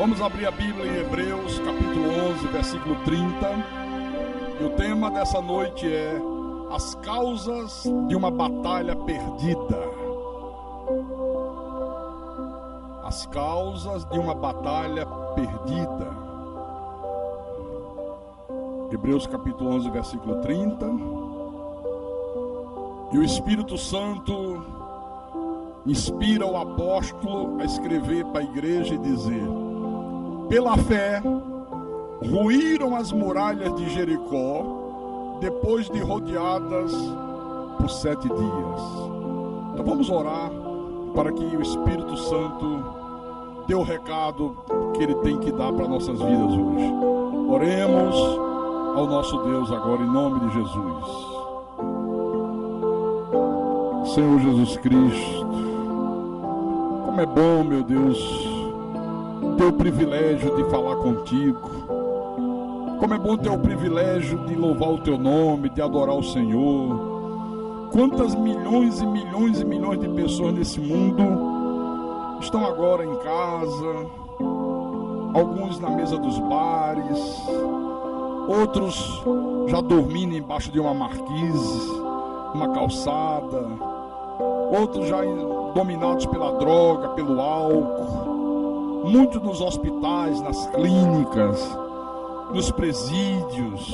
Vamos abrir a Bíblia em Hebreus, capítulo 11, versículo 30. E o tema dessa noite é as causas de uma batalha perdida. As causas de uma batalha perdida. Hebreus capítulo 11, versículo 30. E o Espírito Santo inspira o apóstolo a escrever para a igreja e dizer: pela fé, ruíram as muralhas de Jericó, depois de rodeadas por 7 dias. Então vamos orar para que o Espírito Santo dê o recado que ele tem que dar para nossas vidas hoje. Oremos ao nosso Deus agora, em nome de Jesus. Senhor Jesus Cristo, como é bom, meu Deus, ter o privilégio de falar contigo. Como é bom ter o privilégio de louvar o teu nome, de adorar o Senhor. Quantas milhões e milhões e milhões de pessoas nesse mundo estão agora em casa, alguns na mesa dos bares, outros já dormindo embaixo de uma marquise, uma calçada, outros já dominados pela droga, pelo álcool, muitos nos hospitais, nas clínicas, nos presídios.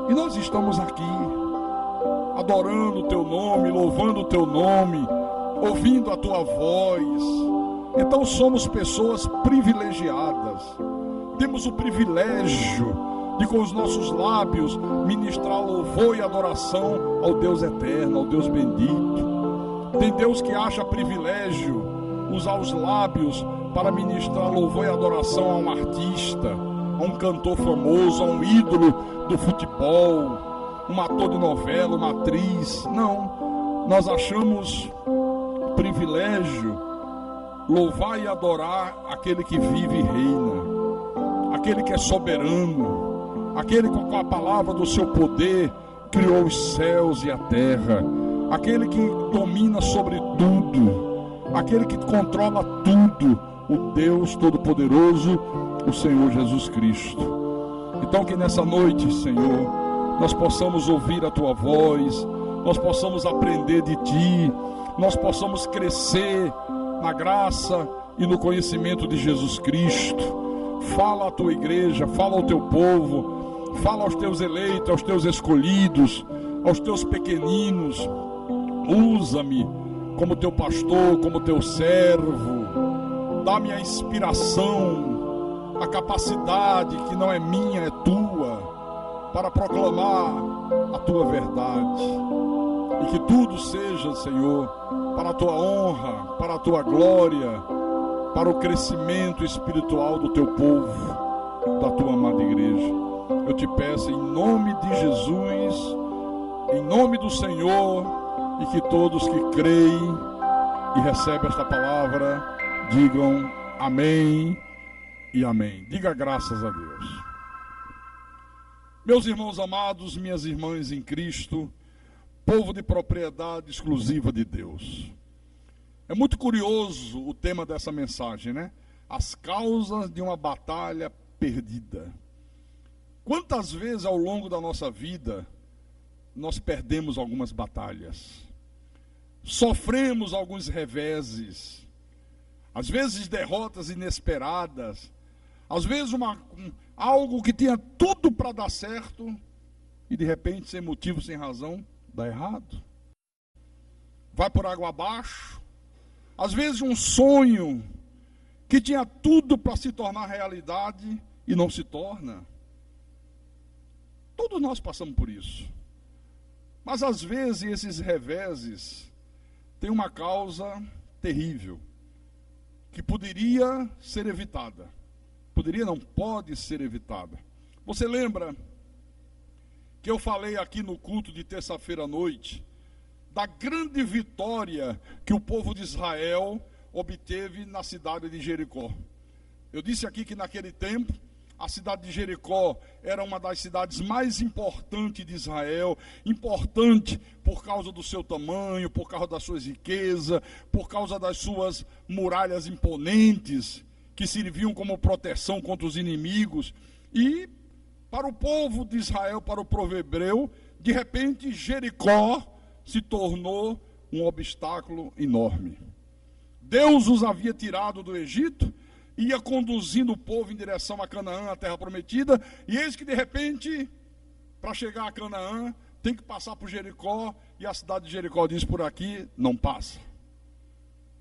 E nós estamos aqui adorando o teu nome, louvando o teu nome, ouvindo a tua voz. Então somos pessoas privilegiadas. Temos o privilégio de, com os nossos lábios, ministrar louvor e adoração ao Deus eterno, ao Deus bendito. Tem Deus que acha privilégio usar os lábios para ministrar louvor e adoração a um artista, a um cantor famoso, a um ídolo do futebol, um ator de novela, uma atriz. Não, nós achamos privilégio louvar e adorar aquele que vive e reina, aquele que é soberano, aquele que com a palavra do seu poder criou os céus e a terra, aquele que domina sobre tudo, aquele que controla tudo, o Deus Todo-Poderoso, o Senhor Jesus Cristo. Então que nessa noite, Senhor, nós possamos ouvir a tua voz, nós possamos aprender de ti, nós possamos crescer na graça e no conhecimento de Jesus Cristo. Fala à tua igreja, fala ao teu povo, fala aos teus eleitos, aos teus escolhidos, aos teus pequeninos. Usa-me como teu pastor, como teu servo. Dá-me a inspiração, a capacidade que não é minha, é tua, para proclamar a tua verdade. E que tudo seja, Senhor, para a tua honra, para a tua glória, para o crescimento espiritual do teu povo, da tua amada igreja. Eu te peço em nome de Jesus, em nome do Senhor, e que todos que creem e recebem esta palavra digam amém e amém. Diga graças a Deus. Meus irmãos amados, minhas irmãs em Cristo, povo de propriedade exclusiva de Deus. É muito curioso o tema dessa mensagem, né? As causas de uma batalha perdida. Quantas vezes ao longo da nossa vida nós perdemos algumas batalhas? Sofremos alguns reveses, às vezes derrotas inesperadas, às vezes algo que tinha tudo para dar certo e de repente, sem motivo, sem razão, dá errado. Vai por água abaixo. Às vezes um sonho que tinha tudo para se tornar realidade e não se torna. Todos nós passamos por isso. Mas às vezes esses reveses têm uma causa terrível, que poderia ser evitada. Poderia não, pode ser evitada. Você lembra que eu falei aqui no culto de terça-feira à noite da grande vitória que o povo de Israel obteve na cidade de Jericó? Eu disse aqui que naquele tempo a cidade de Jericó era uma das cidades mais importantes de Israel, importante por causa do seu tamanho, por causa das suas riquezas, por causa das suas muralhas imponentes. que serviam como proteção contra os inimigos. E para o povo de Israel, para o povo hebreu, de repente Jericó se tornou um obstáculo enorme. Deus os havia tirado do Egito, ia conduzindo o povo em direção a Canaã, a terra prometida, e eis que de repente, para chegar a Canaã, tem que passar por Jericó, e a cidade de Jericó diz: por aqui não passa.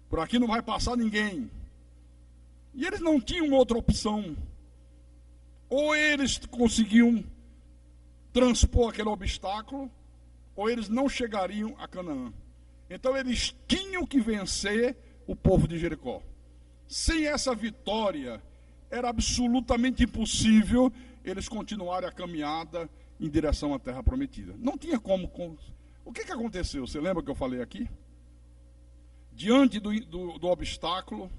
Por aqui não vai passar ninguém. E eles não tinham outra opção. Ou eles conseguiam transpor aquele obstáculo, ou eles não chegariam a Canaã. Então eles tinham que vencer o povo de Jericó. Sem essa vitória, era absolutamente impossível eles continuarem a caminhada em direção à terra prometida. Não tinha como. O que aconteceu? Você lembra que eu falei aqui? Diante do obstáculo,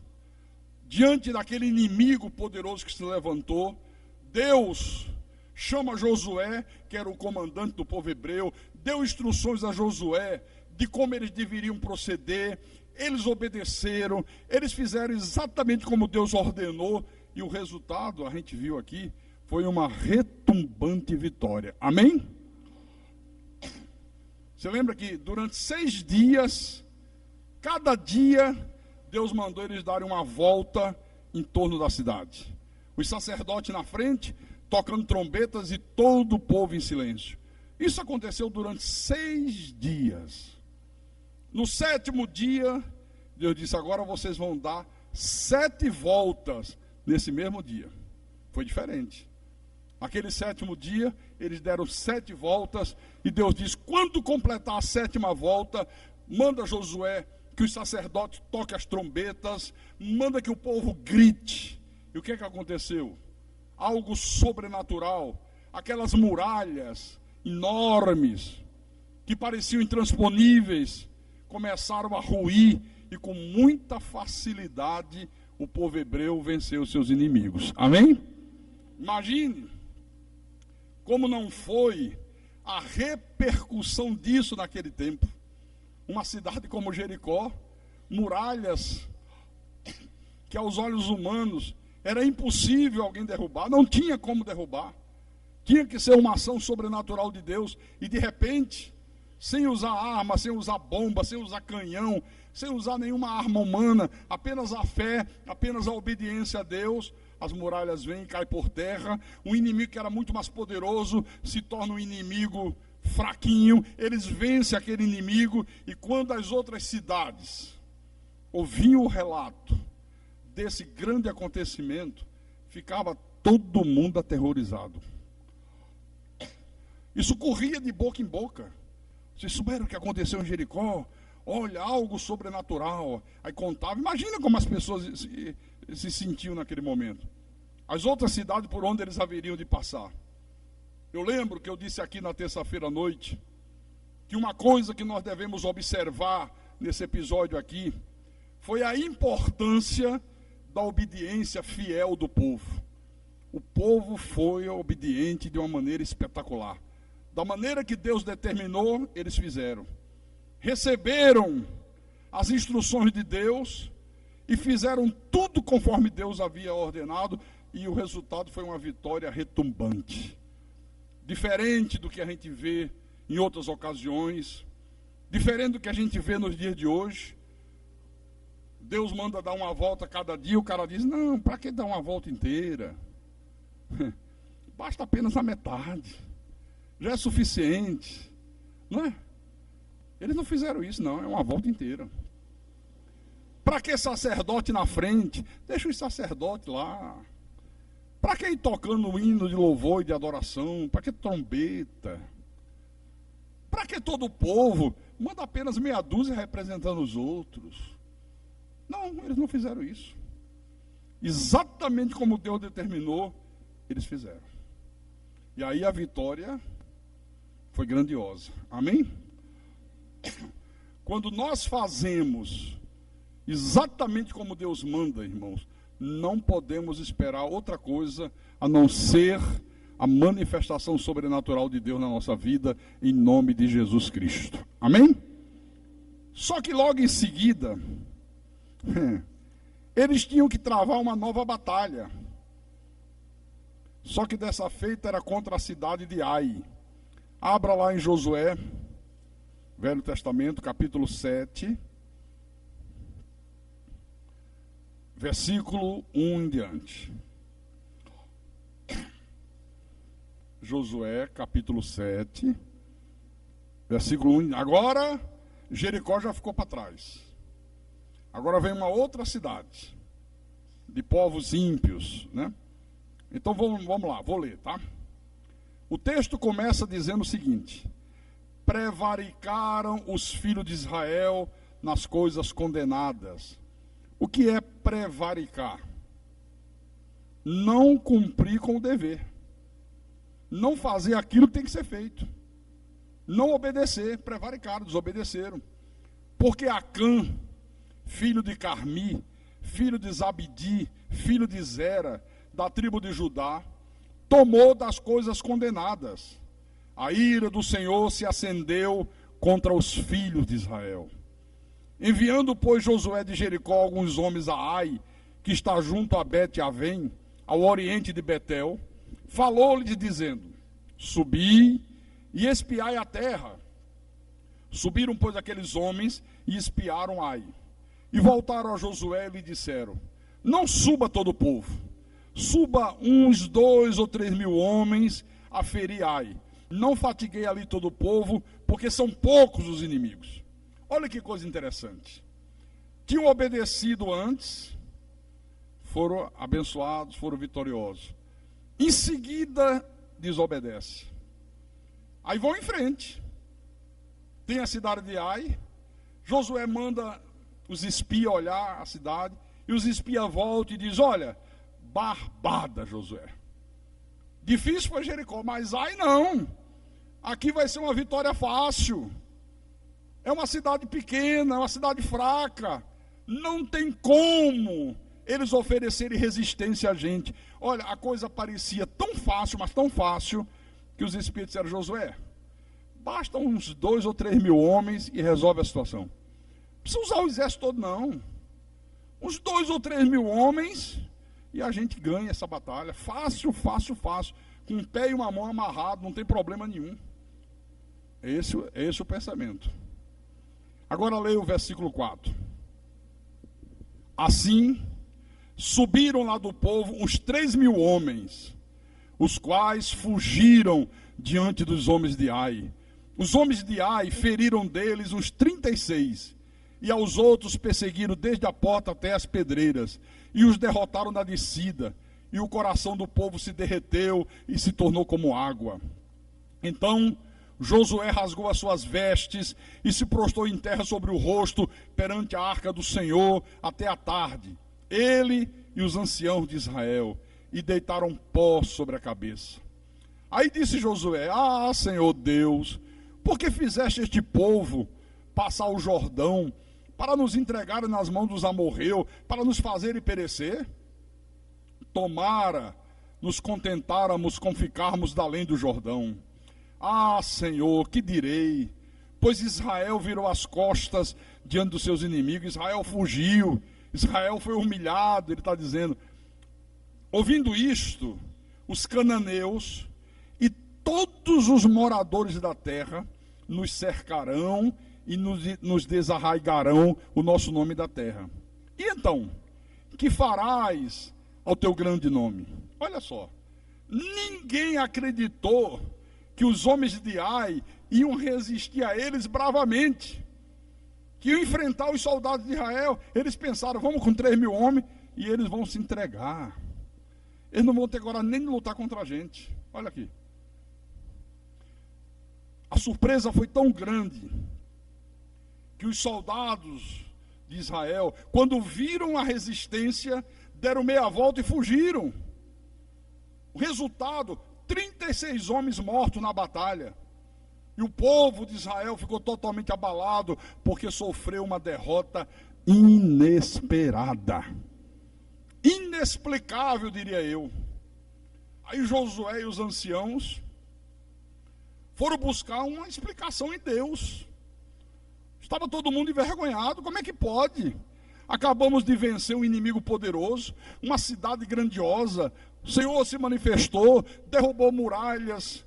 diante daquele inimigo poderoso que se levantou, Deus chama Josué, que era o comandante do povo hebreu, deu instruções a Josué de como eles deveriam proceder. Eles obedeceram, eles fizeram exatamente como Deus ordenou, e o resultado, a gente viu aqui, foi uma retumbante vitória. Amém? Você lembra que durante 6 dias, cada dia, Deus mandou eles darem uma volta em torno da cidade. Os sacerdotes na frente, tocando trombetas, e todo o povo em silêncio. Isso aconteceu durante 6 dias. No 7º dia, Deus disse: agora vocês vão dar 7 voltas nesse mesmo dia. Foi diferente. Aquele 7º dia, eles deram 7 voltas, e Deus disse: quando completar a 7ª volta, manda Josué que os sacerdotes toquem as trombetas, manda que o povo grite. E o que aconteceu? Algo sobrenatural. Aquelas muralhas enormes, que pareciam intransponíveis, começaram a ruir, e com muita facilidade o povo hebreu venceu seus inimigos. Amém? Imagine como não foi a repercussão disso naquele tempo. Uma cidade como Jericó, muralhas que aos olhos humanos era impossível alguém derrubar, não tinha como derrubar. Tinha que ser uma ação sobrenatural de Deus, e de repente, sem usar arma, sem usar bomba, sem usar canhão, sem usar nenhuma arma humana, apenas a fé, apenas a obediência a Deus, as muralhas vêm e caem por terra. Um inimigo que era muito mais poderoso se torna um inimigo fraquinho. Eles vencem aquele inimigo, e quando as outras cidades ouviam o relato desse grande acontecimento, ficava todo mundo aterrorizado. Isso corria de boca em boca. Vocês souberam o que aconteceu em Jericó? Olha, algo sobrenatural. Aí contava. Imagina como as pessoas se sentiam naquele momento. As outras cidades por onde eles haveriam de passar. Eu lembro que eu disse aqui na terça-feira à noite que uma coisa que nós devemos observar nesse episódio aqui foi a importância da obediência fiel do povo. O povo foi obediente de uma maneira espetacular. Da maneira que Deus determinou, eles fizeram. Receberam as instruções de Deus e fizeram tudo conforme Deus havia ordenado, e o resultado foi uma vitória retumbante. Diferente do que a gente vê em outras ocasiões, diferente do que a gente vê nos dias de hoje. Deus manda dar uma volta cada dia, o cara diz: não, para que dar uma volta inteira? Basta apenas a metade. Já é suficiente. Não é? Eles não fizeram isso, não. É uma volta inteira. Para que sacerdote na frente? Deixa os sacerdotes lá. Para que ir tocando um hino de louvor e de adoração? Para que trombeta? Para que todo o povo? Manda apenas meia dúzia representando os outros. Não, eles não fizeram isso. Exatamente como Deus determinou, eles fizeram. E aí a vitória foi grandiosa. Amém? Quando nós fazemos exatamente como Deus manda, irmãos, não podemos esperar outra coisa a não ser a manifestação sobrenatural de Deus na nossa vida, em nome de Jesus Cristo. Amém? Só que logo em seguida, Eles tinham que travar uma nova batalha. Só que dessa feita era contra a cidade de Ai. Abra lá em Josué, Velho Testamento, capítulo 7, versículo 1 em diante. Josué, capítulo 7, versículo 1. Agora, Jericó já ficou para trás. Agora vem uma outra cidade, de povos ímpios, né? Então vamos lá, vou ler, tá? O texto começa dizendo o seguinte: prevaricaram os filhos de Israel nas coisas condenadas. O que é prevaricar? Não cumprir com o dever. Não fazer aquilo que tem que ser feito. Não obedecer, prevaricaram, desobedeceram. Porque Acã, filho de Carmi, filho de Zabdi, filho de Zera, da tribo de Judá, tomou das coisas condenadas. A ira do Senhor se acendeu contra os filhos de Israel. Enviando, pois, Josué de Jericó alguns homens a Ai, que está junto a Bet-Avém, ao oriente de Betel, falou-lhe dizendo: subi e espiai a terra. Subiram, pois, aqueles homens e espiaram Ai. E voltaram a Josué e lhe disseram: não suba todo o povo, suba uns 2 ou 3 mil homens a ferir Ai. Não fatiguei ali todo o povo, porque são poucos os inimigos. Olha que coisa interessante. Tinham obedecido antes, foram abençoados, foram vitoriosos. Em seguida, desobedece. Aí vão em frente. Tem a cidade de Ai. Josué manda os espias olhar a cidade. E os espias voltam e dizem: olha, barbada, Josué. Difícil foi Jericó, mas Ai não. Aqui vai ser uma vitória fácil. É uma cidade pequena, é uma cidade fraca. Não tem como eles oferecerem resistência a gente. Olha, a coisa parecia tão fácil, mas tão fácil, que os espíritos disseram: Josué, basta uns 2 ou 3 mil homens e resolve a situação. Não precisa usar o exército todo, não. Uns 2 ou 3 mil homens e a gente ganha essa batalha. Fácil, fácil, fácil. Com um pé e uma mão amarrado, não tem problema nenhum. Esse é o pensamento. Agora leia o versículo 4. Assim, subiram lá do povo uns 3 mil homens, os quais fugiram diante dos homens de Ai. Os homens de Ai feriram deles uns 36, e aos outros perseguiram desde a porta até as pedreiras, e os derrotaram na descida, e o coração do povo se derreteu e se tornou como água. Então Josué rasgou as suas vestes e se prostrou em terra sobre o rosto perante a arca do Senhor até a tarde, ele e os anciãos de Israel, e deitaram pó sobre a cabeça. Aí disse Josué: ah, Senhor Deus, por que fizeste este povo passar o Jordão para nos entregarem nas mãos dos amorreus, para nos fazerem perecer? Tomara nos contentáramos com ficarmos da além do Jordão. Ah, Senhor, que direi? Pois Israel virou as costas diante dos seus inimigos, Israel fugiu, Israel foi humilhado. Ele está dizendo: ouvindo isto, os cananeus e todos os moradores da terra nos cercarão e nos desarraigarão o nosso nome da terra. E então, que farás ao teu grande nome? Olha só, ninguém acreditou que os homens de Ai iam resistir a eles bravamente, que iam enfrentar os soldados de Israel. Eles pensaram: vamos com 3 mil homens e eles vão se entregar. Eles não vão ter coragem nem de lutar contra a gente. Olha aqui. A surpresa foi tão grande que os soldados de Israel, quando viram a resistência, deram meia volta e fugiram. O resultado: 36 homens mortos na batalha. E o povo de Israel ficou totalmente abalado, porque sofreu uma derrota inesperada. Inexplicável, diria eu. Aí Josué e os anciãos foram buscar uma explicação em Deus. Estava todo mundo envergonhado. Como é que pode? Acabamos de vencer um inimigo poderoso, uma cidade grandiosa. O Senhor se manifestou, derrubou muralhas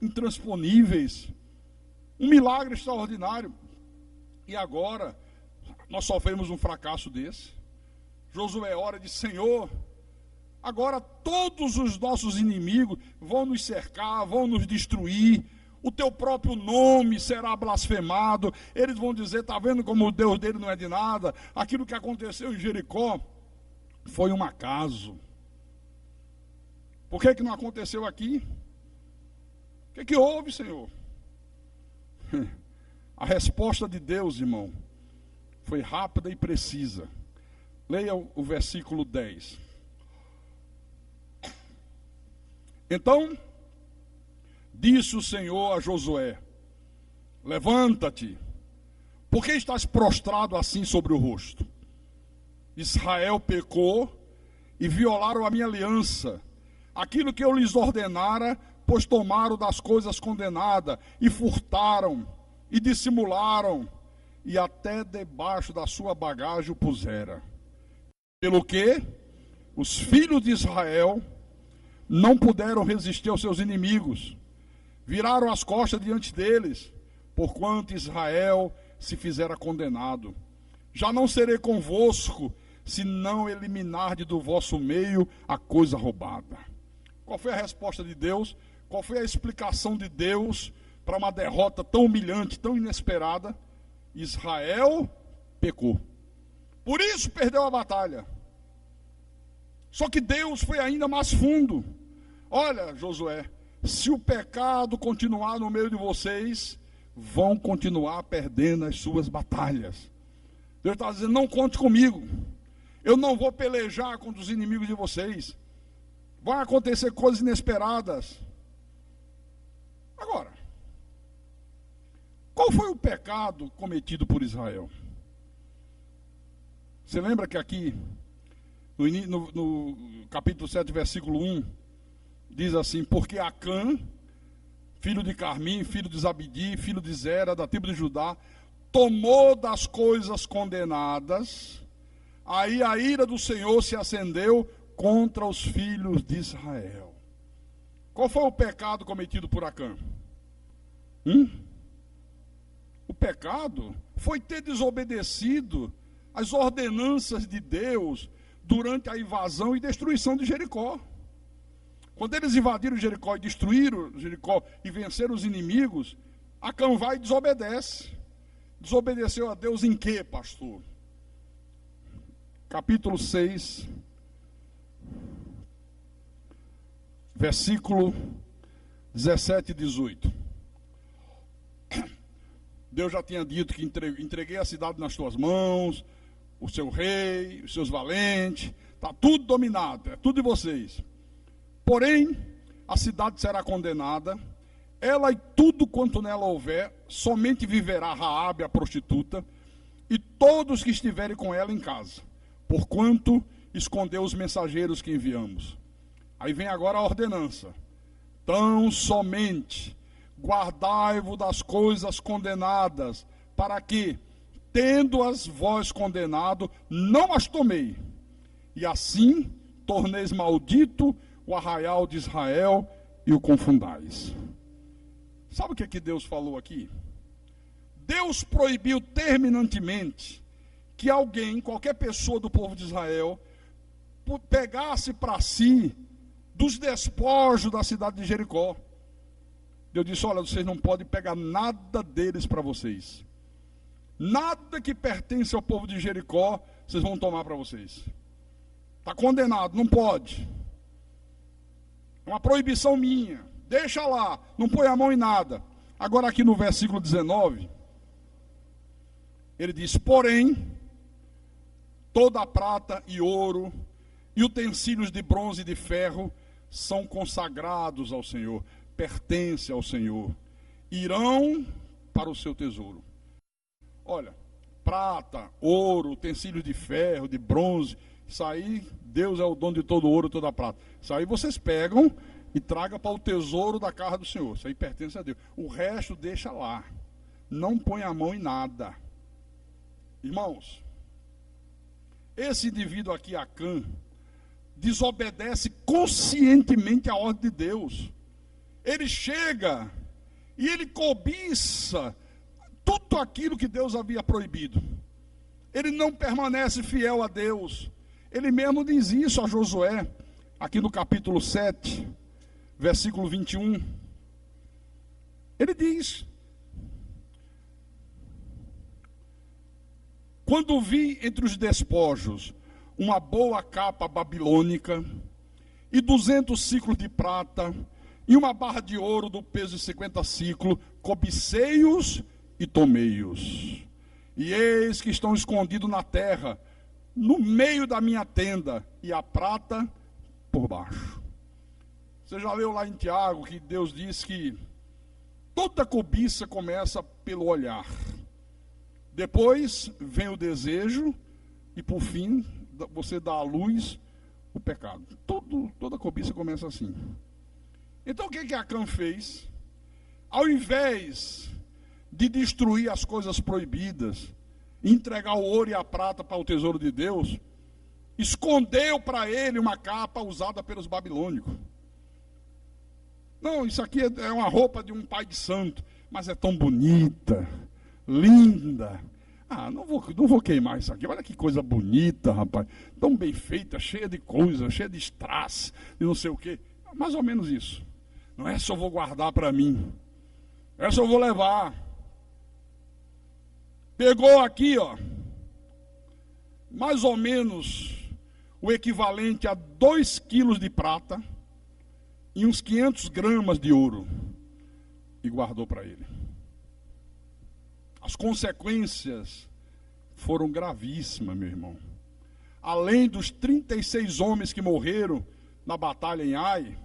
intransponíveis. Um milagre extraordinário. E agora, nós sofremos um fracasso desse. Josué ora e diz: Senhor, agora todos os nossos inimigos vão nos cercar, vão nos destruir. O teu próprio nome será blasfemado. Eles vão dizer: está vendo como o Deus dele não é de nada? Aquilo que aconteceu em Jericó foi um acaso. Por que não aconteceu aqui? O que houve, Senhor? A resposta de Deus, irmão, foi rápida e precisa. Leia o versículo 10. Então disse o Senhor a Josué: levanta-te, por que estás prostrado assim sobre o rosto? Israel pecou e violaram a minha aliança, aquilo que eu lhes ordenara, pois tomaram das coisas condenadas, e furtaram, e dissimularam, e até debaixo da sua bagagem o pusera. Pelo que os filhos de Israel não puderam resistir aos seus inimigos, viraram as costas diante deles, porquanto Israel se fizera condenado. Já não serei convosco, se não eliminardes do vosso meio a coisa roubada. Qual foi a resposta de Deus? Qual foi a explicação de Deus para uma derrota tão humilhante, tão inesperada? Israel pecou. Por isso perdeu a batalha. Só que Deus foi ainda mais fundo. Olha, Josué, se o pecado continuar no meio de vocês, vão continuar perdendo as suas batalhas. Deus está dizendo: não conte comigo. Eu não vou pelejar contra os inimigos de vocês. Vão acontecer coisas inesperadas. Agora, qual foi o pecado cometido por Israel? Você lembra que aqui, no capítulo 7, versículo 1, diz assim: porque Acã, filho de Carmim, filho de Zabdi, filho de Zera, da tribo de Judá, tomou das coisas condenadas, aí a ira do Senhor se acendeu contra os filhos de Israel. Qual foi o pecado cometido por Acã? O pecado foi ter desobedecido as ordenanças de Deus durante a invasão e destruição de Jericó. Quando eles invadiram Jericó e destruíram Jericó e venceram os inimigos, Acã vai e desobedece. Desobedeceu a Deus em quê, pastor? Capítulo 6, versículo 17 e 18. Deus já tinha dito que entreguei a cidade nas tuas mãos, o seu rei, os seus valentes, está tudo dominado, é tudo de vocês. Porém, a cidade será condenada, ela e tudo quanto nela houver, somente viverá Raabe, a prostituta, e todos que estiverem com ela em casa, porquanto escondeu os mensageiros que enviamos. Aí vem agora a ordenança: tão somente guardai-vos das coisas condenadas, para que, tendo-as vós condenado, não as tomei, e assim torneis maldito o arraial de Israel e o confundais. Sabe o que Deus falou aqui? Deus proibiu terminantemente que alguém, qualquer pessoa do povo de Israel, pegasse para si dos despojos da cidade de Jericó. Deus disse: olha, vocês não podem pegar nada deles para vocês. Nada que pertence ao povo de Jericó, vocês vão tomar para vocês. Está condenado, não pode. É uma proibição minha. Deixa lá, não põe a mão em nada. Agora aqui no versículo 19, ele diz: porém, toda a prata e ouro, e utensílios de bronze e de ferro, são consagrados ao Senhor, pertence ao Senhor, irão para o seu tesouro. Olha, prata, ouro, utensílios de ferro, de bronze, isso aí, Deus é o dono de todo o ouro e toda a prata. Isso aí vocês pegam e tragam para o tesouro da casa do Senhor. Isso aí pertence a Deus. O resto deixa lá. Não põe a mão em nada. Irmãos, esse indivíduo aqui, Acã, desobedece conscientemente à ordem de Deus. Ele chega e ele cobiça tudo aquilo que Deus havia proibido. Ele não permanece fiel a Deus. Ele mesmo diz isso a Josué, aqui no capítulo 7, versículo 21. Ele diz: quando vi entre os despojos uma boa capa babilônica e 200 ciclos de prata e uma barra de ouro do peso de 50 ciclos, cobicei-os e tomei-os. E eis que estão escondidos na terra, no meio da minha tenda, e a prata por baixo. Você já leu lá em Tiago que Deus diz que toda cobiça começa pelo olhar. Depois vem o desejo e por fim você dá à luz o pecado. Toda cobiça começa assim. Então o que Acã fez? Ao invés de destruir as coisas proibidas, entregar o ouro e a prata para o tesouro de Deus, escondeu para ele uma capa usada pelos babilônicos. Não, isso aqui é uma roupa de um pai de santo, mas é tão bonita, linda. Ah, não vou queimar isso aqui. Olha que coisa bonita, rapaz. Tão bem feita, cheia de coisa, cheia de strass, e não sei o quê. Mais ou menos isso. Não é só vou guardar para mim. Essa eu vou levar. Pegou aqui, ó, mais ou menos o equivalente a 2 quilos de prata e uns 500 gramas de ouro e guardou para ele. As consequências foram gravíssimas, meu irmão. Além dos 36 homens que morreram na batalha em Ai,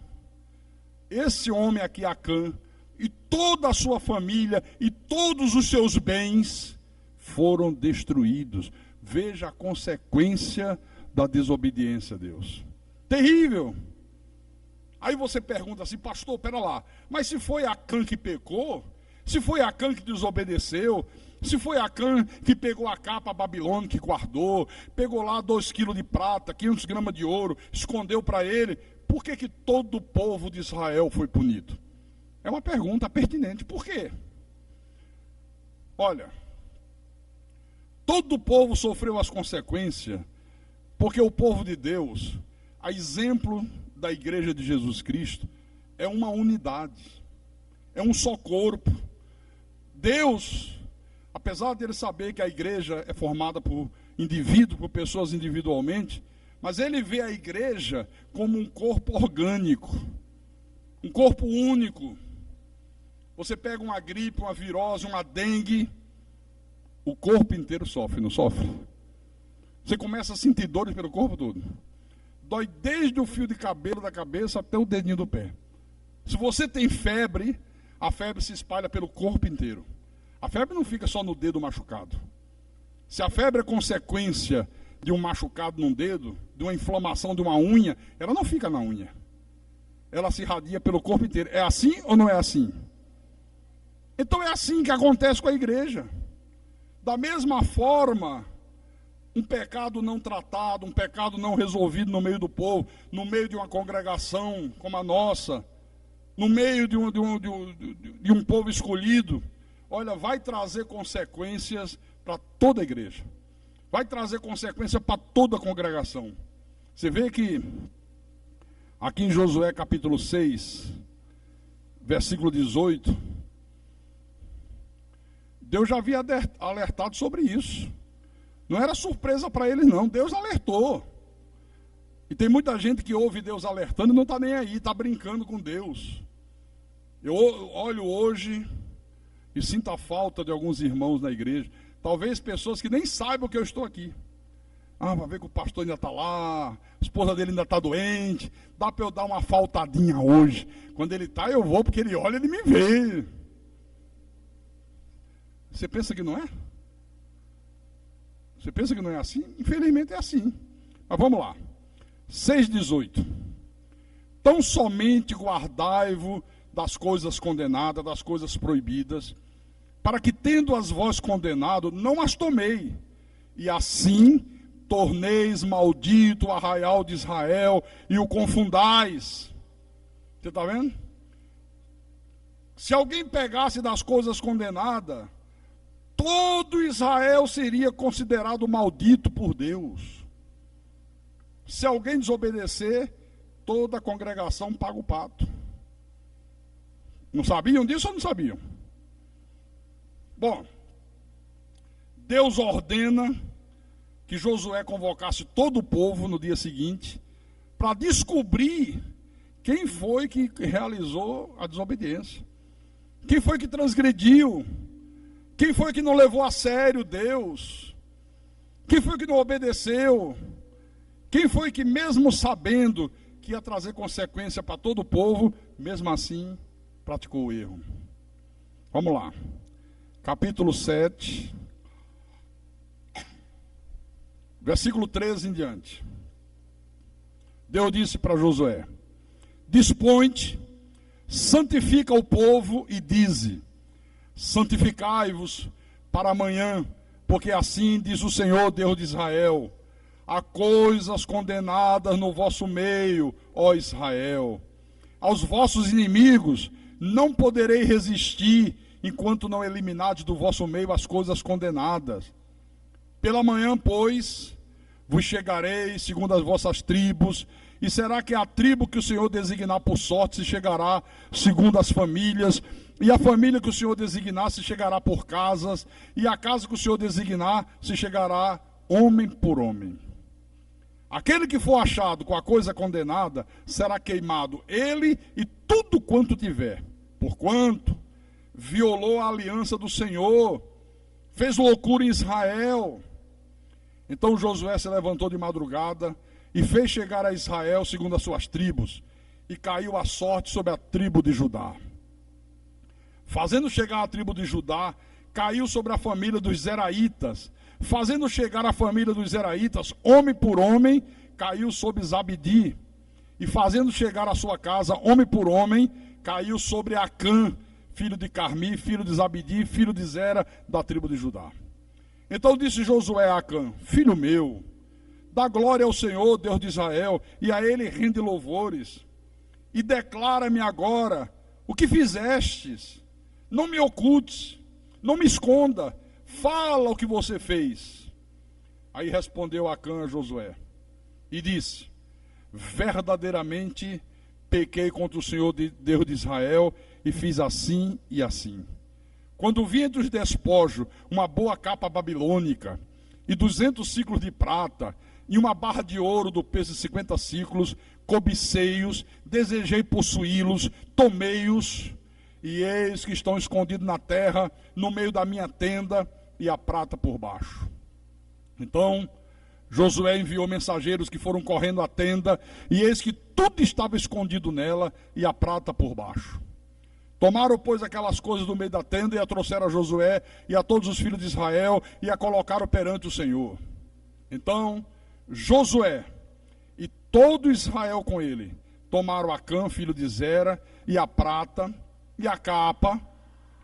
esse homem aqui, Acã, e toda a sua família e todos os seus bens foram destruídos. Veja a consequência da desobediência a Deus. Terrível. Aí você pergunta assim: pastor, pera lá, mas se foi Acã que pecou, se foi Acã que desobedeceu, se foi Acã que pegou a capa babilônica que guardou, pegou lá 2 quilos de prata, 500 gramas de ouro, escondeu para ele, por que todo o povo de Israel foi punido? É uma pergunta pertinente. Por quê? Olha, todo o povo sofreu as consequências, porque o povo de Deus, a exemplo da igreja de Jesus Cristo, é uma unidade, é um só corpo. Deus, apesar de ele saber que a igreja é formada por indivíduos, por pessoas individualmente, mas ele vê a igreja como um corpo orgânico, um corpo único. Você pega uma gripe, uma virose, uma dengue, o corpo inteiro sofre, não sofre? Você começa a sentir dores pelo corpo todo. Dói desde o fio de cabelo da cabeça até o dedinho do pé. Se você tem febre, a febre se espalha pelo corpo inteiro. A febre não fica só no dedo machucado. Se a febre é consequência de um machucado num dedo, de uma inflamação de uma unha, ela não fica na unha. Ela se irradia pelo corpo inteiro. É assim ou não é assim? Então é assim que acontece com a igreja. Da mesma forma, um pecado não tratado, um pecado não resolvido no meio do povo, no meio de uma congregação como a nossa, no meio de um povo escolhido, olha, vai trazer consequências para toda a igreja. Vai trazer consequências para toda a congregação. Você vê que aqui em Josué capítulo 6, versículo 18, Deus já havia alertado sobre isso. Não era surpresa para eles, não. Deus alertou. E tem muita gente que ouve Deus alertando e não está nem aí, está brincando com Deus. Eu olho hoje e sinto a falta de alguns irmãos na igreja. Talvez pessoas que nem saibam que eu estou aqui. Ah, vai ver que o pastor ainda está lá, a esposa dele ainda está doente. Dá para eu dar uma faltadinha hoje. Quando ele está, eu vou, porque ele olha e ele me vê. Você pensa que não é? Você pensa que não é assim? Infelizmente é assim. Mas vamos lá. 6,18. Tão somente guardai-vos das coisas condenadas, das coisas proibidas, para que, tendo as vós condenado, não as tomei, e assim torneis maldito o arraial de Israel e o confundais. Você está vendo? Se alguém pegasse das coisas condenadas, todo Israel seria considerado maldito por Deus. Se alguém desobedecer, toda a congregação paga o pato. Não sabiam disso ou não sabiam? Bom, Deus ordena que Josué convocasse todo o povo no dia seguinte para descobrir quem foi que realizou a desobediência. Quem foi que transgrediu? Quem foi que não levou a sério Deus? Quem foi que não obedeceu? Quem foi que, mesmo sabendo que ia trazer consequência para todo o povo, mesmo assim praticou o erro? Vamos lá. Capítulo 7, versículo 13 em diante. Deus disse para Josué: dispõe-te, santifica o povo e dize: santificai-vos para amanhã, porque assim diz o Senhor Deus de Israel: há coisas condenadas no vosso meio, ó Israel. Aos vossos inimigos não poderei resistir, enquanto não eliminardes do vosso meio as coisas condenadas. Pela manhã, pois, vos chegarei segundo as vossas tribos, e será que a tribo que o Senhor designar por sorte se chegará segundo as famílias, e a família que o Senhor designar se chegará por casas, e a casa que o Senhor designar se chegará homem por homem. Aquele que for achado com a coisa condenada, será queimado ele e tudo quanto tiver, porquanto violou a aliança do Senhor, fez loucura em Israel. Então Josué se levantou de madrugada e fez chegar a Israel segundo as suas tribos, e caiu a sorte sobre a tribo de Judá. Fazendo chegar a tribo de Judá, caiu sobre a família dos Zeraitas. Fazendo chegar a família dos Zeraitas, homem por homem, caiu sobre Zabdi. E fazendo chegar a sua casa, homem por homem, caiu sobre Acã, filho de Carmi, filho de Zabdi, filho de Zera, da tribo de Judá. Então disse Josué a Acã: filho meu, dá glória ao Senhor, Deus de Israel, e a ele rende louvores. E declara-me agora o que fizestes. Não me ocultes, não me esconda, fala o que você fez. Aí respondeu Acã a Josué e disse: verdadeiramente pequei contra o Senhor Deus de Israel e fiz assim e assim. Quando vi entre os despojos uma boa capa babilônica e 200 ciclos de prata e uma barra de ouro do peso de 50 ciclos, cobicei-os, desejei possuí-los, tomei-os, e eis que estão escondidos na terra, no meio da minha tenda, e a prata por baixo. Então Josué enviou mensageiros que foram correndo à tenda, e eis que tudo estava escondido nela, e a prata por baixo. Tomaram, pois, aquelas coisas do meio da tenda, e a trouxeram a Josué e a todos os filhos de Israel, e a colocaram perante o Senhor. Então Josué e todo Israel com ele tomaram Acã, filho de Zera, e a prata, e a capa,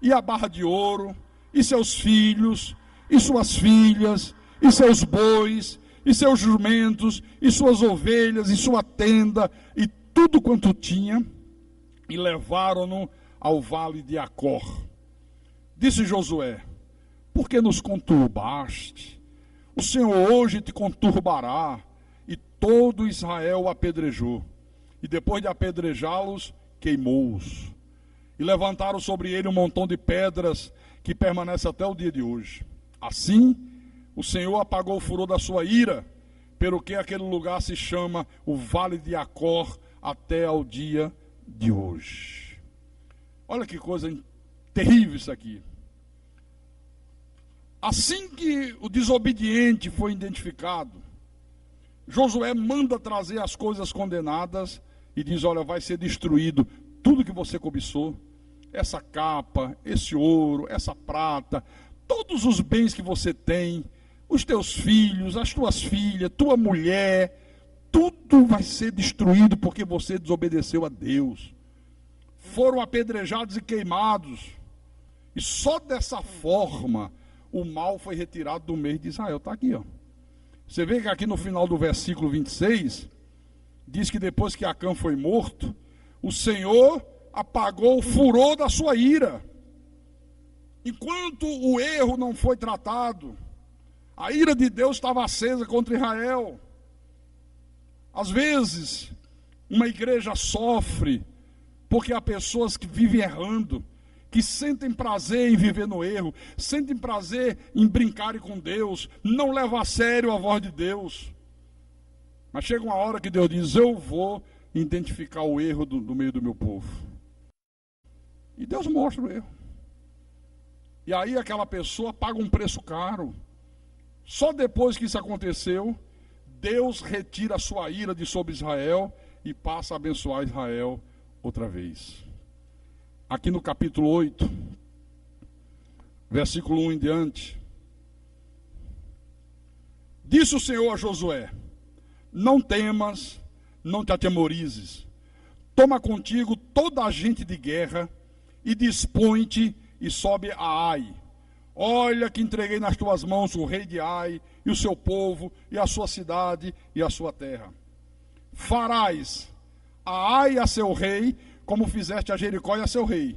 e a barra de ouro, e seus filhos, e suas filhas, e seus bois, e seus jumentos, e suas ovelhas, e sua tenda, e tudo quanto tinha, e levaram-no ao vale de Acor. Disse Josué: por que nos conturbaste? O Senhor hoje te conturbará. E todo Israel o apedrejou, e depois de apedrejá-los, queimou-os. E levantaram sobre ele um montão de pedras, que permanece até o dia de hoje. Assim, o Senhor apagou o furor da sua ira, pelo que aquele lugar se chama o Vale de Acor até ao dia de hoje. Olha que coisa terrível isso aqui. Assim que o desobediente foi identificado, Josué manda trazer as coisas condenadas e diz: olha, vai ser destruído tudo que você cobiçou, essa capa, esse ouro, essa prata, todos os bens que você tem, os teus filhos, as tuas filhas, tua mulher, tudo vai ser destruído porque você desobedeceu a Deus. Foram apedrejados e queimados, e só dessa forma o mal foi retirado do meio de Israel. Está aqui, ó. Você vê que aqui no final do versículo 26, diz que depois que Acã foi morto, o Senhor apagou o furor da sua ira. Enquanto o erro não foi tratado, a ira de Deus estava acesa contra Israel. Às vezes, uma igreja sofre porque há pessoas que vivem errando, que sentem prazer em viver no erro, sentem prazer em brincarem com Deus, não levam a sério a voz de Deus. Mas chega uma hora que Deus diz: eu vou identificar o erro do meio do meu povo. E Deus mostra o erro. E aí aquela pessoa paga um preço caro. Só depois que isso aconteceu, Deus retira a sua ira de sobre Israel e passa a abençoar Israel outra vez. Aqui no capítulo 8, versículo 1 em diante, disse o Senhor a Josué: não temas, não te atemorizes. Toma contigo toda a gente de guerra e dispõe-te e sobe a Ai. Olha que entreguei nas tuas mãos o rei de Ai e o seu povo e a sua cidade e a sua terra. Farás a Ai a seu rei como fizeste a Jericó e a seu rei.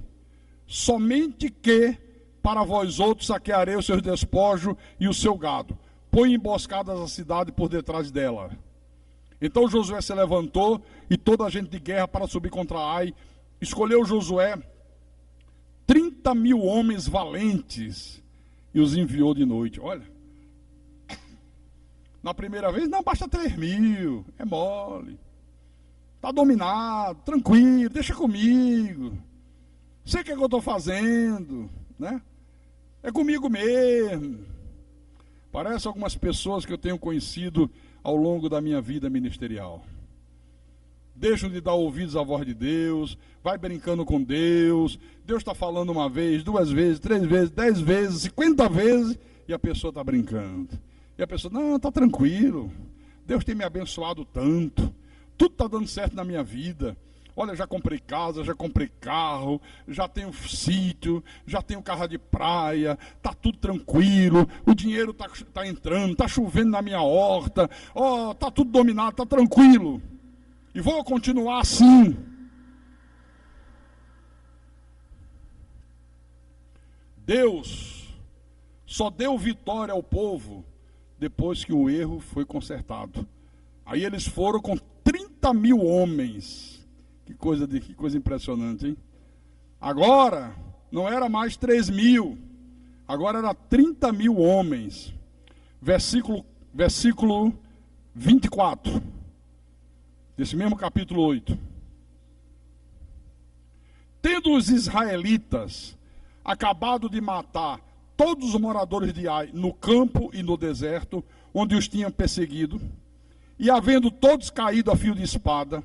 Somente que para vós outros saquearei os seus despojos e o seu gado. Põe emboscadas a cidade por detrás dela. Então Josué se levantou e toda a gente de guerra para subir contra Ai. Escolheu Josué 30.000 homens valentes e os enviou de noite. Olha, na primeira vez, não, basta 3.000, é mole. Está dominado, tranquilo, deixa comigo. Sei o que é que eu estou fazendo, né? É comigo mesmo. Parece algumas pessoas que eu tenho conhecido ao longo da minha vida ministerial. Deixam de dar ouvidos à voz de Deus, vai brincando com Deus. Deus está falando uma vez, 2 vezes, 3 vezes, 10 vezes, 50 vezes, e a pessoa está brincando. E a pessoa, não, está tranquilo. Deus tem me abençoado tanto. Tudo está dando certo na minha vida. Olha, já comprei casa, já comprei carro, já tenho sítio, já tenho casa de praia, está tudo tranquilo, o dinheiro está entrando, está chovendo na minha horta, está tudo dominado, está tranquilo. E vou continuar assim. Deus só deu vitória ao povo depois que o erro foi consertado. Aí eles foram com 30.000 homens. Que coisa impressionante, hein? Agora, não era mais 3.000. Agora era 30.000 homens. Versículo 24. Desse mesmo capítulo 8. Tendo os israelitas acabado de matar todos os moradores de Ai no campo e no deserto, onde os tinham perseguido, e havendo todos caído a fio de espada,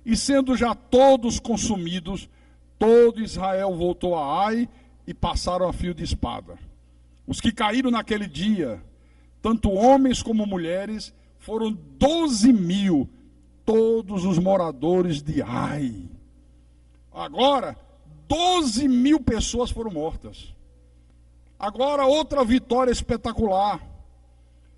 e sendo já todos consumidos, todo Israel voltou a Ai e passaram a fio de espada. Os que caíram naquele dia, tanto homens como mulheres, foram 12.000, todos os moradores de Ai. Agora, 12.000 pessoas foram mortas. Agora, outra vitória espetacular.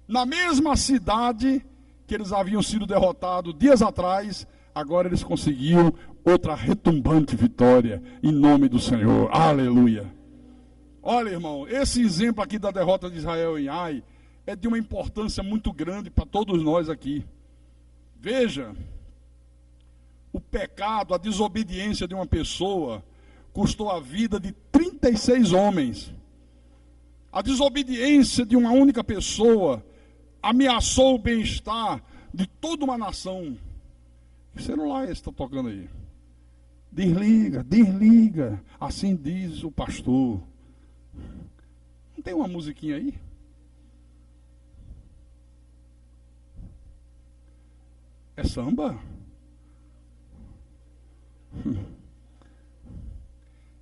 Na mesma cidade que eles haviam sido derrotados dias atrás, agora eles conseguiram outra retumbante vitória em nome do Senhor. Aleluia. Olha, irmão, esse exemplo aqui da derrota de Israel em Ai é de uma importância muito grande para todos nós aqui. Veja, o pecado, a desobediência de uma pessoa custou a vida de 36 homens. A desobediência de uma única pessoa ameaçou o bem-estar de toda uma nação. Que celular é esse que está tocando aí? Desliga, desliga. Assim diz o pastor. Não tem uma musiquinha aí? É samba?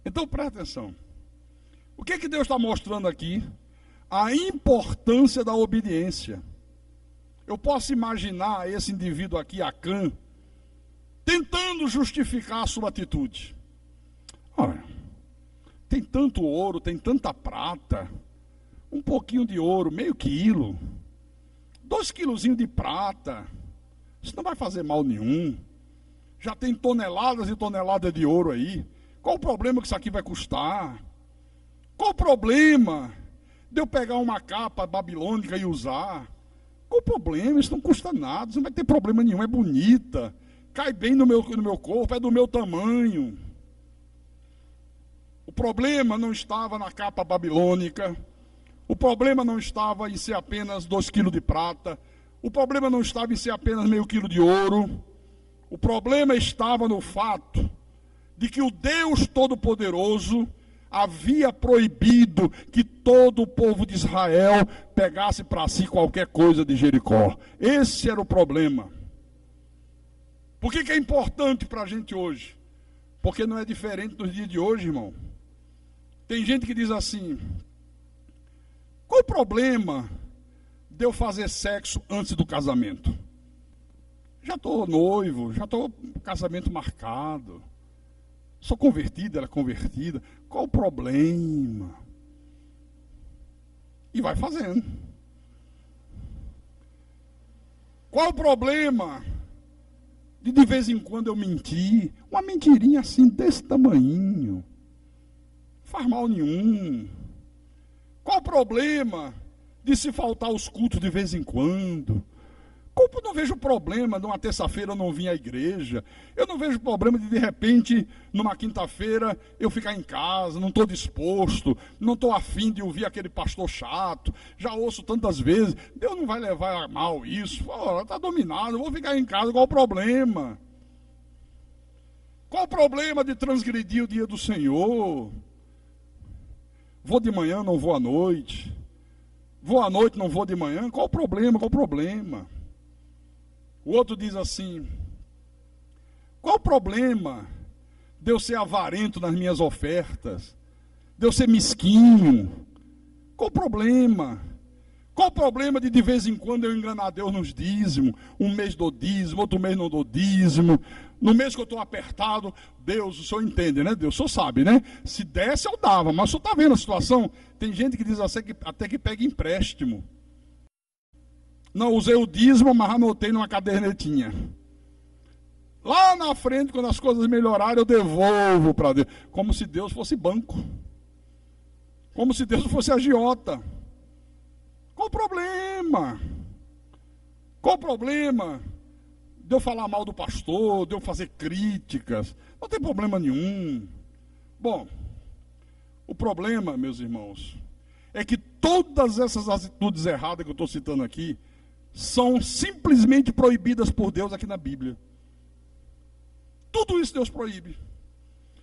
Então presta atenção. O que é que Deus está mostrando aqui? A importância da obediência. Eu posso imaginar esse indivíduo aqui, Acã, tentando justificar a sua atitude. Olha, tem tanto ouro, tem tanta prata, um pouquinho de ouro, meio quilo, 2 quilozinhos de prata, isso não vai fazer mal nenhum. Já tem toneladas e toneladas de ouro aí. Qual o problema que isso aqui vai custar? Qual o problema de eu pegar uma capa babilônica e usar? Qual o problema? Isso não custa nada, isso não vai ter problema nenhum, é bonita, cai bem no meu corpo, é do meu tamanho. O problema não estava na capa babilônica, o problema não estava em ser apenas 2 quilos de prata, o problema não estava em ser apenas meio quilo de ouro, o problema estava no fato de que o Deus Todo-Poderoso havia proibido que todo o povo de Israel pegasse para si qualquer coisa de Jericó. Esse era o problema. Por que é importante para a gente hoje? Porque não é diferente dos dias de hoje, irmão. Tem gente que diz assim: qual o problema de eu fazer sexo antes do casamento? Já estou noivo, já estou com casamento marcado. Sou convertido, ela é convertida. Qual o problema? E vai fazendo. Qual o problema de vez em quando eu mentir? Uma mentirinha assim, desse tamanhinho. Não faz mal nenhum. Qual o problema de se faltar os cultos de vez em quando? Eu não vejo problema numa terça-feira eu não vir à igreja. Eu não vejo problema de repente, numa quinta-feira, eu ficar em casa, não estou disposto, não estou afim de ouvir aquele pastor chato. Já ouço tantas vezes. Deus não vai levar a mal isso. Está dominado, eu vou ficar em casa. Qual o problema? Qual o problema de transgredir o dia do Senhor? Vou de manhã, não vou à noite. Vou à noite, não vou de manhã. Qual o problema? Qual o problema? O outro diz assim: qual o problema de eu ser avarento nas minhas ofertas? De eu ser mesquinho? Qual o problema? Qual o problema de vez em quando eu enganar Deus nos dízimos? Um mês dou dízimo, outro mês não dou dízimo. No mês que eu estou apertado, Deus, o senhor entende, né? Deus, o senhor sabe, né? Se desse eu dava, mas o senhor está vendo a situação? Tem gente que diz assim, até que pega empréstimo. Não usei o dízimo, mas anotei numa cadernetinha. Lá na frente, quando as coisas melhorarem, eu devolvo para Deus. Como se Deus fosse banco. Como se Deus fosse agiota. Qual o problema? Qual o problema de eu falar mal do pastor, de eu fazer críticas? Não tem problema nenhum. Bom, o problema, meus irmãos, é que todas essas atitudes erradas que eu estou citando aqui são simplesmente proibidas por Deus aqui na Bíblia. Tudo isso Deus proíbe.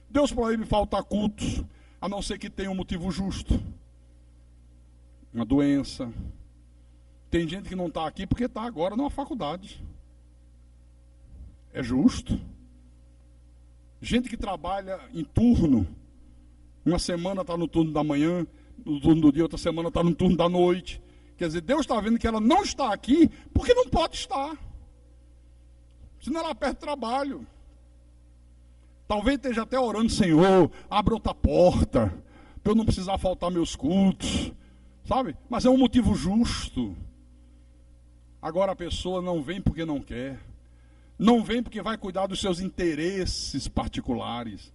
Deus proíbe faltar cultos, a não ser que tenha um motivo justo. Uma doença. Tem gente que não está aqui porque está agora numa faculdade. É justo. Gente que trabalha em turno. Uma semana está no turno da manhã, no turno do dia, outra semana está no turno da noite. Quer dizer, Deus está vendo que ela não está aqui porque não pode estar. Senão ela perde trabalho. Talvez esteja até orando: Senhor, abre outra porta, para eu não precisar faltar meus cultos. Sabe? Mas é um motivo justo. Agora a pessoa não vem porque não quer. Não vem porque vai cuidar dos seus interesses particulares.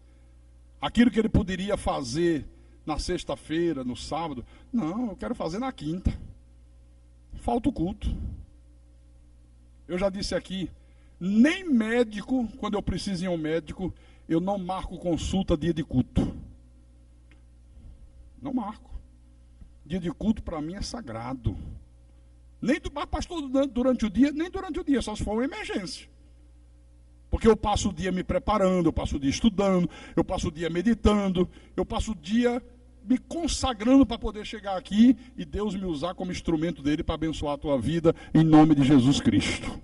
Aquilo que ele poderia fazer na sexta-feira, no sábado. Não, eu quero fazer na quinta. Falta o culto. Eu já disse aqui, nem médico, quando eu preciso ir ao médico, eu não marco consulta dia de culto. Não marco. Dia de culto para mim é sagrado. Nem do pastor durante o dia, nem durante o dia, só se for uma emergência. Porque eu passo o dia me preparando, eu passo o dia estudando, eu passo o dia meditando, eu passo o dia me consagrando para poder chegar aqui e Deus me usar como instrumento dele para abençoar a tua vida, em nome de Jesus Cristo.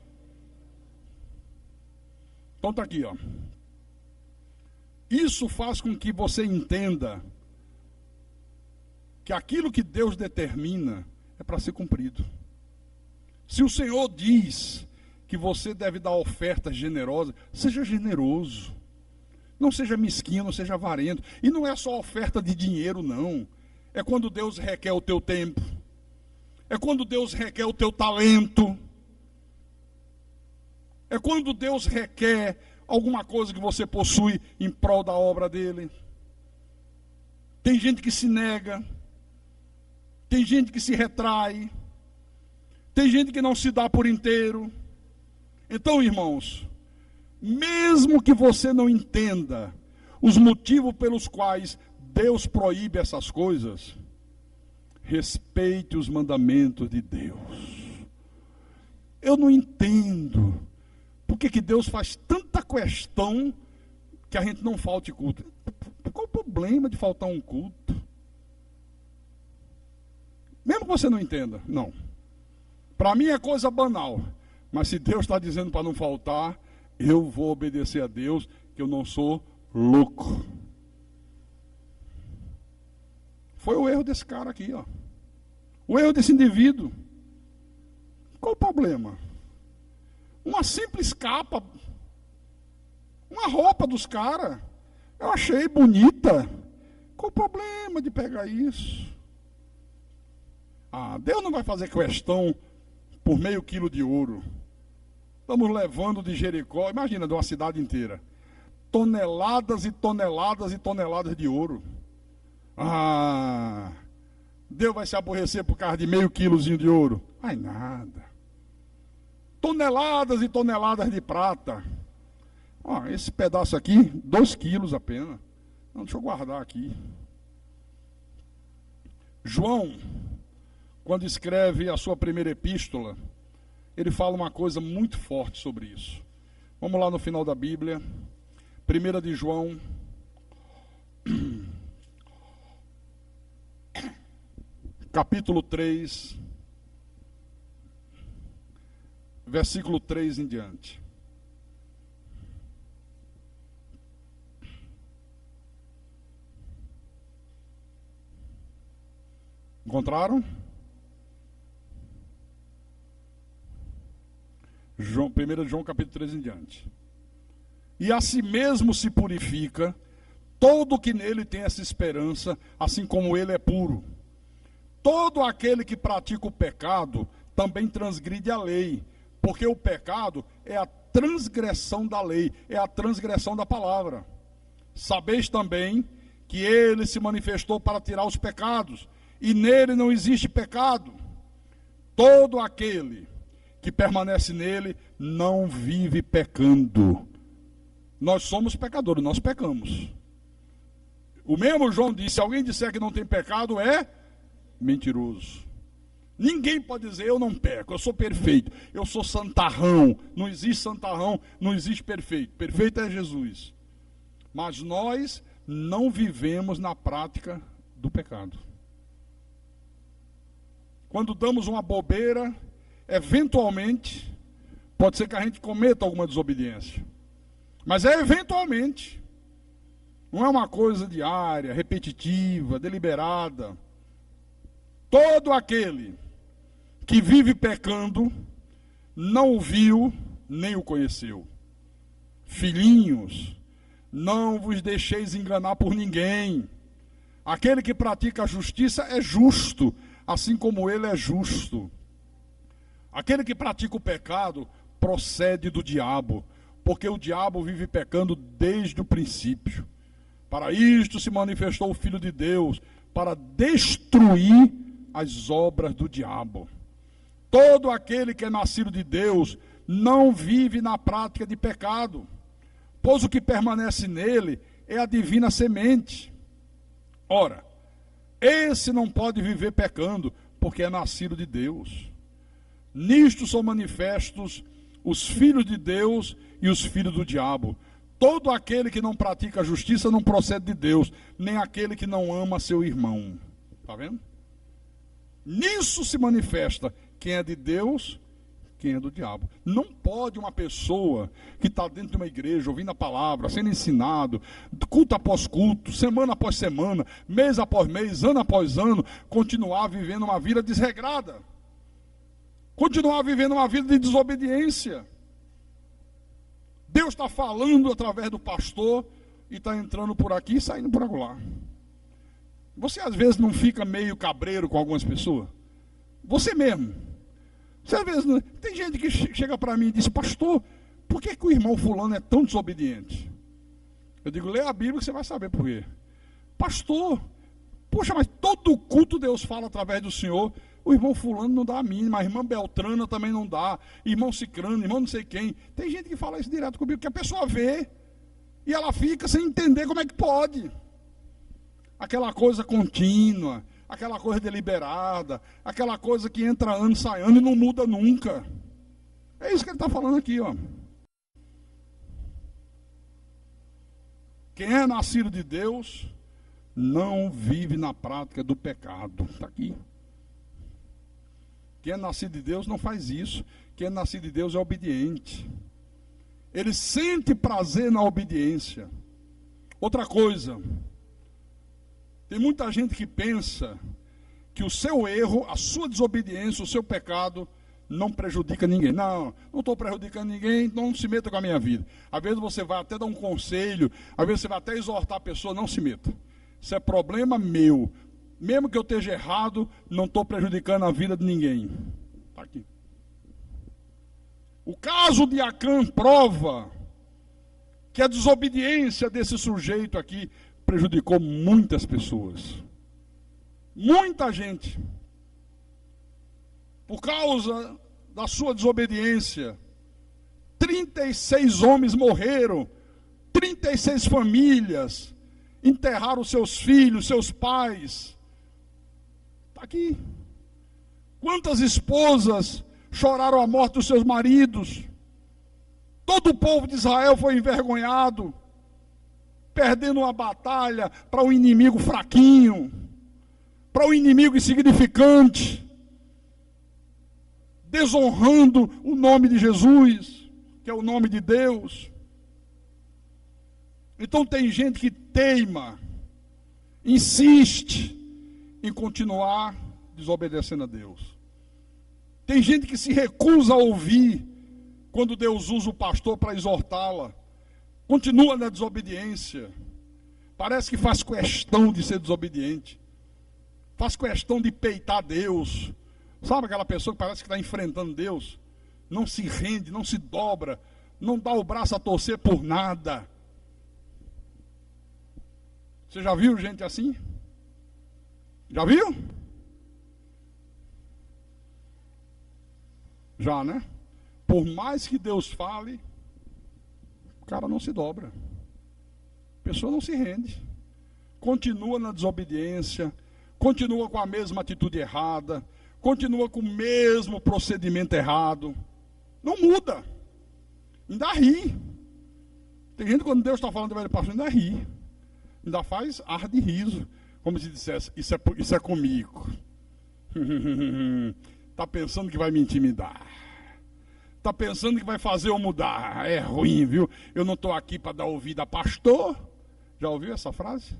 Então está aqui, ó. Isso faz com que você entenda que aquilo que Deus determina é para ser cumprido. Se o Senhor diz que você deve dar ofertas generosas, seja generoso. Não seja mesquinho, não seja avarento. E não é só oferta de dinheiro, não. É quando Deus requer o teu tempo. É quando Deus requer o teu talento. É quando Deus requer alguma coisa que você possui em prol da obra dele. Tem gente que se nega. Tem gente que se retrai. Tem gente que não se dá por inteiro. Então, irmãos, mesmo que você não entenda os motivos pelos quais Deus proíbe essas coisas, respeite os mandamentos de Deus. Eu não entendo por que Deus faz tanta questão que a gente não falte culto. Qual o problema de faltar um culto? Mesmo que você não entenda, não. Para mim é coisa banal. Mas se Deus está dizendo para não faltar, eu vou obedecer a Deus, que eu não sou louco. Foi o erro desse cara aqui, ó. O erro desse indivíduo. Qual o problema? Uma simples capa, uma roupa dos caras, eu achei bonita. Qual o problema de pegar isso? Deus não vai fazer questão por meio quilo de ouro. Estamos levando de Jericó, imagina, de uma cidade inteira, toneladas e toneladas e toneladas de ouro. Deus vai se aborrecer por causa de meio quilozinho de ouro? Ai, nada. Toneladas e toneladas de prata. Esse pedaço aqui, 2 quilos apenas. Não, deixa eu guardar aqui. João, quando escreve a sua primeira epístola, ele fala uma coisa muito forte sobre isso. Vamos lá no final da Bíblia. 1 de João, capítulo 3, versículo 3 em diante. Encontraram? 1 João capítulo 3 em diante. E a si mesmo se purifica todo que nele tem essa esperança, assim como ele é puro. Todo aquele que pratica o pecado também transgride a lei, porque o pecado é a transgressão da lei, é a transgressão da palavra. Sabeis também que ele se manifestou para tirar os pecados, e nele não existe pecado. Todo aquele que permanece nele não vive pecando. Nós somos pecadores, nós pecamos. O mesmo João disse: se alguém disser que não tem pecado, é mentiroso. Ninguém pode dizer: eu não peco, eu sou perfeito, eu sou santarrão. Não existe santarrão, não existe perfeito. Perfeito é Jesus. Mas nós não vivemos na prática do pecado. Quando damos uma bobeira, eventualmente, pode ser que a gente cometa alguma desobediência. Mas é eventualmente. Não é uma coisa diária, repetitiva, deliberada. Todo aquele que vive pecando não o viu nem o conheceu. Filhinhos, não vos deixeis enganar por ninguém. Aquele que pratica a justiça é justo, assim como ele é justo. Aquele que pratica o pecado procede do diabo, porque o diabo vive pecando desde o princípio. Para isto se manifestou o Filho de Deus, para destruir as obras do diabo. Todo aquele que é nascido de Deus não vive na prática de pecado, pois o que permanece nele é a divina semente. Ora, esse não pode viver pecando, porque é nascido de Deus. Nisto são manifestos os filhos de Deus e os filhos do diabo. Todo aquele que não pratica a justiça não procede de Deus, nem aquele que não ama seu irmão. Está vendo? Nisso se manifesta quem é de Deus, quem é do diabo. Não pode uma pessoa que está dentro de uma igreja, ouvindo a palavra, sendo ensinado, culto após culto, semana após semana, mês após mês, ano após ano, continuar vivendo uma vida desregrada. Continuar vivendo uma vida de desobediência. Deus está falando através do pastor e está entrando por aqui e saindo por lá. Você às vezes não fica meio cabreiro com algumas pessoas? Você mesmo. Você, às vezes, tem gente que chega para mim e diz: pastor, por que o irmão fulano é tão desobediente? Eu digo: lê a Bíblia que você vai saber por quê. Pastor, poxa, mas todo culto Deus fala através do Senhor. O irmão fulano não dá a mínima, a irmã Beltrana também não dá, irmão Cicrano, irmão não sei quem. Tem gente que fala isso direto comigo, que a pessoa vê e ela fica sem entender como é que pode. Aquela coisa contínua, aquela coisa deliberada, aquela coisa que entra ano, sai ano e não muda nunca. É isso que ele está falando aqui, ó. Quem é nascido de Deus não vive na prática do pecado. Está aqui. Quem é nascido de Deus não faz isso. Quem é nascido de Deus é obediente. Ele sente prazer na obediência. Outra coisa, tem muita gente que pensa que o seu erro, a sua desobediência, o seu pecado não prejudica ninguém. Não estou prejudicando ninguém, então não se meta com a minha vida. Às vezes você vai até dar um conselho, às vezes você vai até exortar a pessoa: não se meta. Isso é problema meu. Mesmo que eu esteja errado, não estou prejudicando a vida de ninguém. Está aqui. O caso de Acã prova que a desobediência desse sujeito aqui prejudicou muitas pessoas. Muita gente. Por causa da sua desobediência, 36 homens morreram, 36 famílias enterraram seus filhos, seus pais. Está aqui. Quantas esposas choraram a morte dos seus maridos? Todo o povo de Israel foi envergonhado, perdendo uma batalha para um inimigo fraquinho, para um inimigo insignificante, desonrando o nome de Jesus, que é o nome de Deus. Então tem gente que teima, insiste em continuar desobedecendo a Deus. Tem gente que se recusa a ouvir quando Deus usa o pastor para exortá-la. Continua na desobediência. Parece que faz questão de ser desobediente. Faz questão de peitar Deus. Sabe aquela pessoa que parece que está enfrentando Deus? Não se rende, não se dobra, não dá o braço a torcer por nada. Você já viu gente assim? Já viu? Já, né? Por mais que Deus fale, o cara não se dobra. A pessoa não se rende. Continua na desobediência, continua com a mesma atitude errada, continua com o mesmo procedimento errado. Não muda. Ainda ri. Tem gente, quando Deus está falando de pastor, ainda ri. Ainda faz ar de riso. Como se dissesse: isso é comigo. Está pensando que vai me intimidar. Está pensando que vai fazer eu mudar. É ruim, viu? Eu não estou aqui para dar ouvido a pastor. Já ouviu essa frase?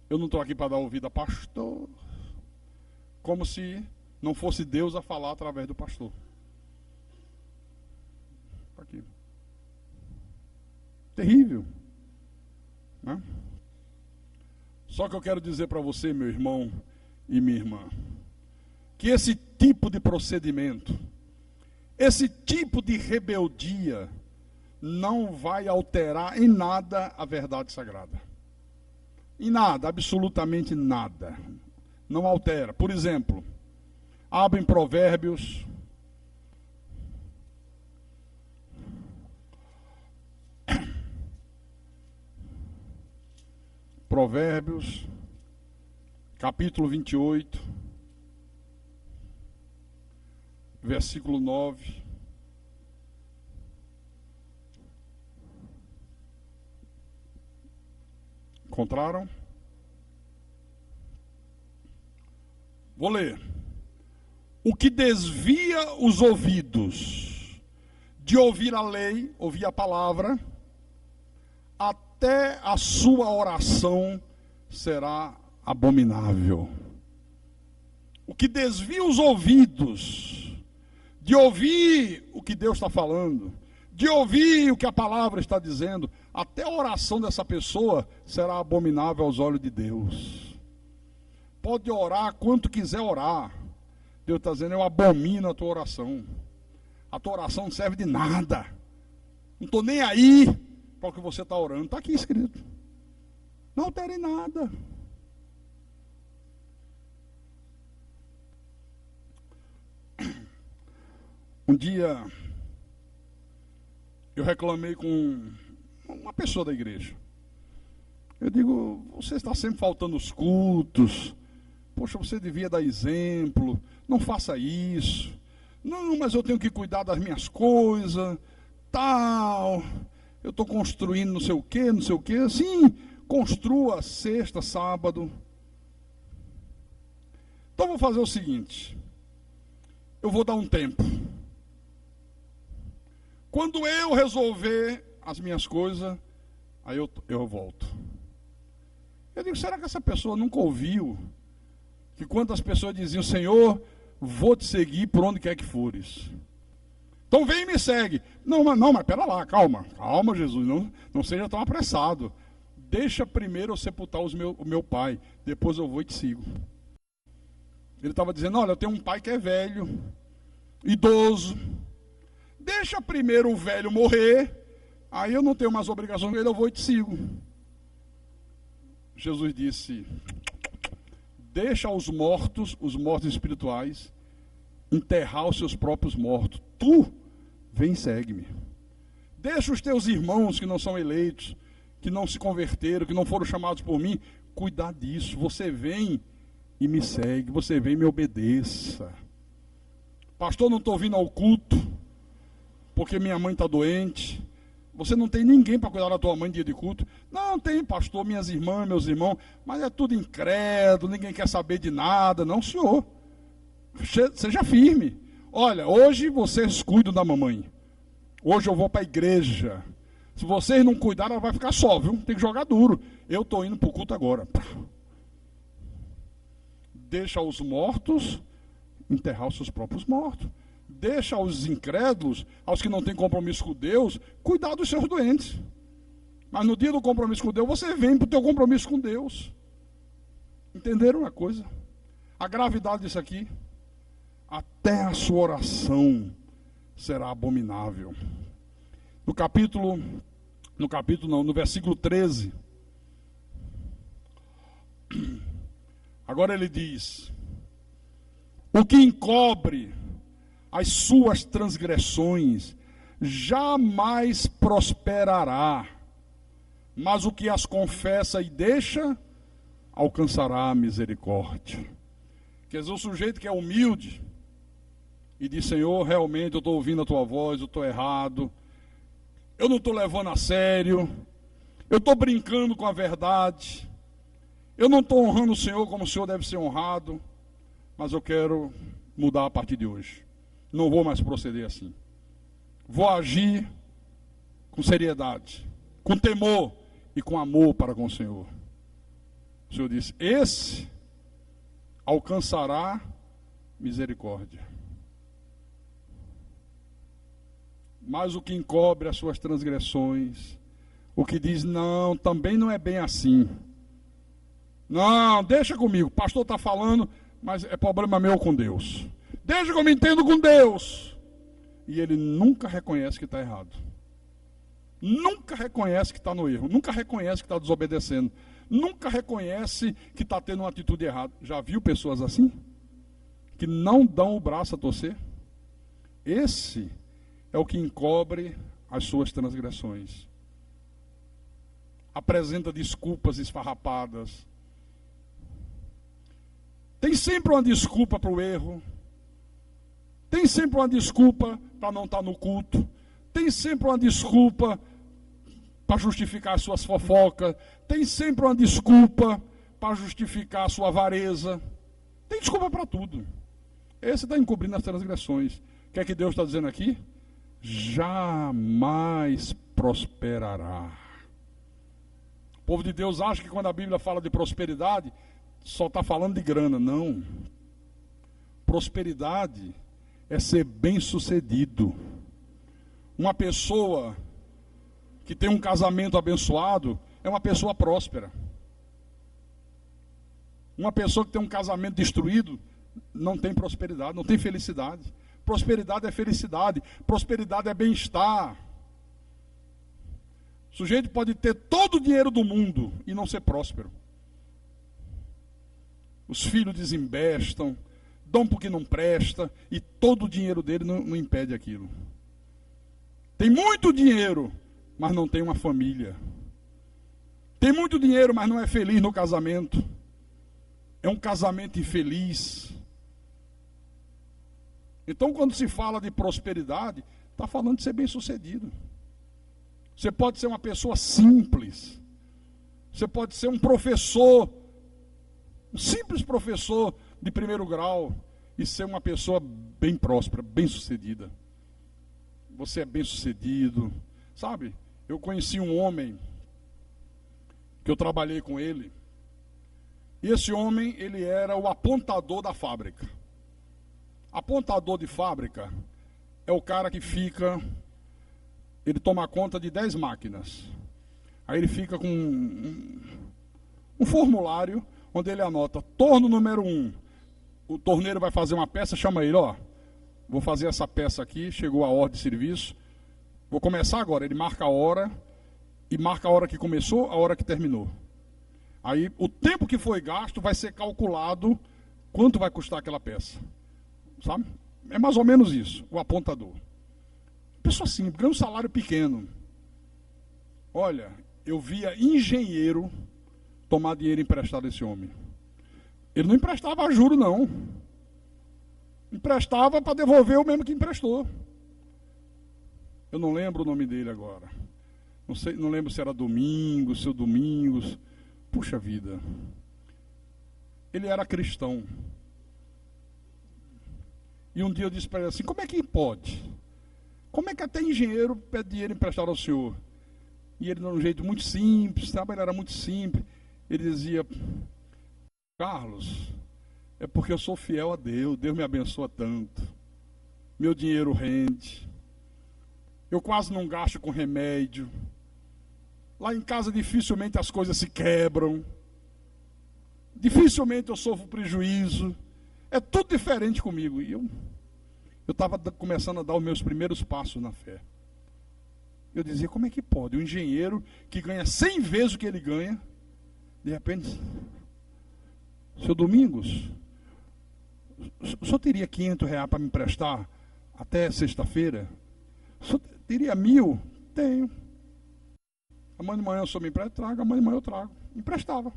Eu não estou aqui para dar ouvido a pastor. Como se não fosse Deus a falar através do pastor. Aqui. Terrível. Né? Só que eu quero dizer para você, meu irmão e minha irmã, que esse tipo de procedimento, esse tipo de rebeldia, não vai alterar em nada a verdade sagrada. Em nada, absolutamente nada. Não altera. Por exemplo, abre em Provérbios. Provérbios, capítulo 28, versículo 9. Encontraram? Vou ler. O que desvia os ouvidos de ouvir a lei, ouvir a palavra, até a sua oração será abominável. O que desvia os ouvidos de ouvir o que Deus está falando, de ouvir o que a palavra está dizendo, até a oração dessa pessoa será abominável aos olhos de Deus. Pode orar quanto quiser orar, Deus está dizendo, eu abomino a tua oração. A tua oração não serve de nada. Não estou nem aí para o que você está orando. Está aqui escrito. Não altere nada. Um dia, eu reclamei com uma pessoa da igreja. Eu digo, você está sempre faltando os cultos. Poxa, você devia dar exemplo. Não faça isso. Não, mas eu tenho que cuidar das minhas coisas. Tal. Eu estou construindo não sei o quê, não sei o quê. Sim, construa sexta, sábado. Então vou fazer o seguinte. Eu vou dar um tempo. Quando eu resolver as minhas coisas, aí eu volto. Eu digo, será que essa pessoa nunca ouviu que quando as pessoas diziam, Senhor, vou te seguir por onde quer que fores. Então vem e me segue. Não, mas pera lá, calma, Jesus, não seja tão apressado. Deixa primeiro eu sepultar o meu pai, depois eu vou e te sigo. Ele estava dizendo, olha, eu tenho um pai que é velho, idoso. Deixa primeiro o velho morrer, aí eu não tenho mais obrigação com ele, eu vou e te sigo. Jesus disse, deixa os mortos espirituais, enterrar os seus próprios mortos. Tu, vem e segue-me. Deixa os teus irmãos que não são eleitos, que não se converteram, que não foram chamados por mim, cuidar disso. Você vem e me segue, você vem e me obedeça. Pastor, não estou vindo ao culto, porque minha mãe está doente. Você não tem ninguém para cuidar da tua mãe dia de culto? Não, tem, pastor, minhas irmãs, meus irmãos, mas é tudo incrédulo, ninguém quer saber de nada. Não, senhor. Seja firme. Olha, hoje vocês cuidam da mamãe. Hoje eu vou para a igreja. Se vocês não cuidarem, ela vai ficar só, viu? Tem que jogar duro. Eu estou indo para o culto agora. Deixa os mortos enterrar os seus próprios mortos. Deixa aos incrédulos, aos que não têm compromisso com Deus, cuidar dos seus doentes. Mas no dia do compromisso com Deus, você vem para o teu compromisso com Deus. Entenderam a coisa? A gravidade disso aqui. Até a sua oração será abominável. No versículo 13. Agora ele diz, o que encobre as suas transgressões jamais prosperará, mas o que as confessa e deixa, alcançará a misericórdia. Quer dizer, o sujeito que é humilde e diz, Senhor, realmente eu estou ouvindo a tua voz, eu estou errado, eu não estou levando a sério, eu estou brincando com a verdade, eu não estou honrando o Senhor como o Senhor deve ser honrado, mas eu quero mudar a partir de hoje. Não vou mais proceder assim. Vou agir com seriedade, com temor e com amor para com o Senhor. O Senhor disse, esse alcançará misericórdia. Mas o que encobre as suas transgressões, o que diz, não, também não é bem assim. Não, deixa comigo, o pastor está falando, mas é problema meu com Deus. Deixa que eu me entendo com Deus. E ele nunca reconhece que está errado. Nunca reconhece que está no erro. Nunca reconhece que está desobedecendo. Nunca reconhece que está tendo uma atitude errada. Já viu pessoas assim? Que não dão o braço a torcer? Esse é o que encobre as suas transgressões. Apresenta desculpas esfarrapadas. Tem sempre uma desculpa para o erro. Tem sempre uma desculpa para não estar no culto. Tem sempre uma desculpa para justificar as suas fofocas. Tem sempre uma desculpa para justificar a sua avareza. Tem desculpa para tudo. Esse está encobrindo as transgressões. O que é que Deus está dizendo aqui? Jamais prosperará. O povo de Deus acha que quando a Bíblia fala de prosperidade, só está falando de grana. Não. Prosperidade é ser bem-sucedido. Uma pessoa que tem um casamento abençoado é uma pessoa próspera. Uma pessoa que tem um casamento destruído não tem prosperidade, não tem felicidade. Prosperidade é felicidade, prosperidade é bem-estar. O sujeito pode ter todo o dinheiro do mundo e não ser próspero. Os filhos desembestam, dão porque não presta, e todo o dinheiro dele não impede aquilo. Tem muito dinheiro, mas não tem uma família. Tem muito dinheiro, mas não é feliz no casamento. É um casamento infeliz. Então, quando se fala de prosperidade, está falando de ser bem-sucedido. Você pode ser uma pessoa simples. Você pode ser um professor, um simples professor de primeiro grau, e ser uma pessoa bem próspera, bem-sucedida. Você é bem-sucedido. Sabe, eu conheci um homem, que eu trabalhei com ele, e esse homem, ele era o apontador da fábrica. Apontador de fábrica é o cara que fica, ele toma conta de 10 máquinas. Aí ele fica com um formulário onde ele anota torno número 1. O torneiro vai fazer uma peça, chama ele, ó, vou fazer essa peça aqui, chegou a ordem de serviço, vou começar agora. Ele marca a hora, e marca a hora que começou, a hora que terminou. Aí o tempo que foi gasto vai ser calculado quanto vai custar aquela peça. Sabe? É mais ou menos isso, o apontador. Pessoa simples, ganha um salário pequeno. Olha, eu via engenheiro tomar dinheiro emprestado desse homem. Ele não emprestava a juro, não. Emprestava para devolver o mesmo que emprestou. Eu não lembro o nome dele agora. Não lembro se era Domingos, seu Domingos. Puxa vida. Ele era cristão. E um dia eu disse para ele assim, como é que pode? Como é que até engenheiro pede dinheiro emprestado ao senhor? E ele, de um jeito muito simples, sabe? Ele era muito simples. Ele dizia, Carlos, é porque eu sou fiel a Deus, Deus me abençoa tanto. Meu dinheiro rende. Eu quase não gasto com remédio. Lá em casa dificilmente as coisas se quebram. Dificilmente eu sofro prejuízo. É tudo diferente comigo. E eu estava começando a dar os meus primeiros passos na fé. Eu dizia, como é que pode? Um engenheiro que ganha 100 vezes o que ele ganha, de repente, seu Domingos, o senhor teria R$500 para me emprestar até sexta-feira? O senhor teria 1.000? Tenho. Amanhã de manhã o senhor me empresta? Traga. Amanhã de manhã eu trago. Emprestava.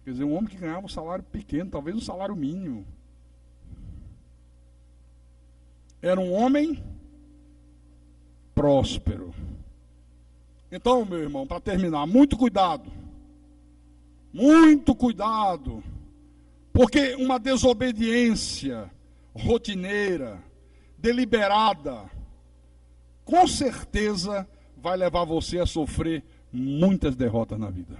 Quer dizer, um homem que ganhava um salário pequeno, talvez um salário mínimo. Era um homem próspero. Então, meu irmão, para terminar, muito cuidado. Muito cuidado. Porque uma desobediência rotineira, deliberada, com certeza vai levar você a sofrer muitas derrotas na vida.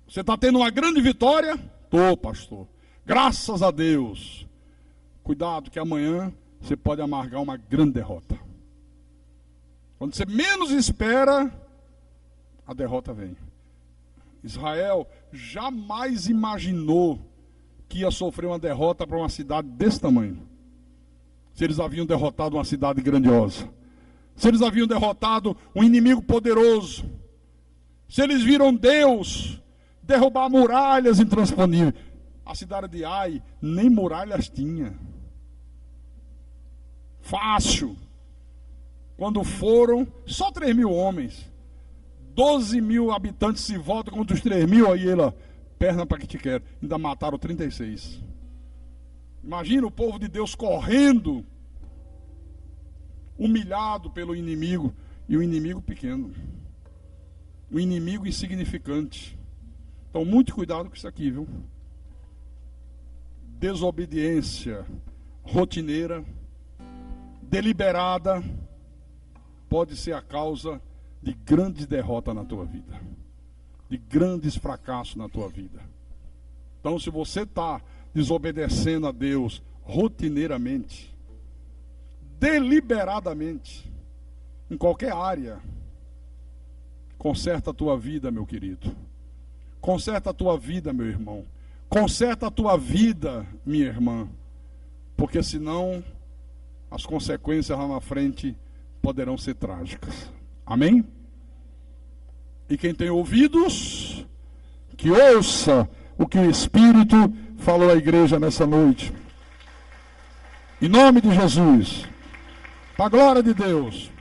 Você está tendo uma grande vitória? Tô, pastor. Graças a Deus. Cuidado que amanhã você pode amargar uma grande derrota. Quando você menos espera, a derrota vem. Israel jamais imaginou que ia sofrer uma derrota para uma cidade desse tamanho. Se eles haviam derrotado uma cidade grandiosa. Se eles haviam derrotado um inimigo poderoso. Se eles viram Deus derrubar muralhas intransponíveis. A cidade de Ai nem muralhas tinha. Fácil. Quando foram, só 3.000 homens. 12.000 habitantes se voltam contra os 3.000, aí ele, perna para que te quero. Ainda mataram 36. Imagina o povo de Deus correndo, humilhado pelo inimigo, e o inimigo pequeno. O inimigo insignificante. Então, muito cuidado com isso aqui, viu? Desobediência rotineira, deliberada, pode ser a causa de grandes derrotas na tua vida, de grandes fracassos na tua vida. Então, se você está desobedecendo a Deus rotineiramente, deliberadamente, em qualquer área, conserta a tua vida, meu querido. Conserta a tua vida, meu irmão. Conserta a tua vida, minha irmã. Porque senão as consequências lá na frente poderão ser trágicas. Amém? E quem tem ouvidos, que ouça o que o Espírito falou à igreja nessa noite. Em nome de Jesus. Para a glória de Deus.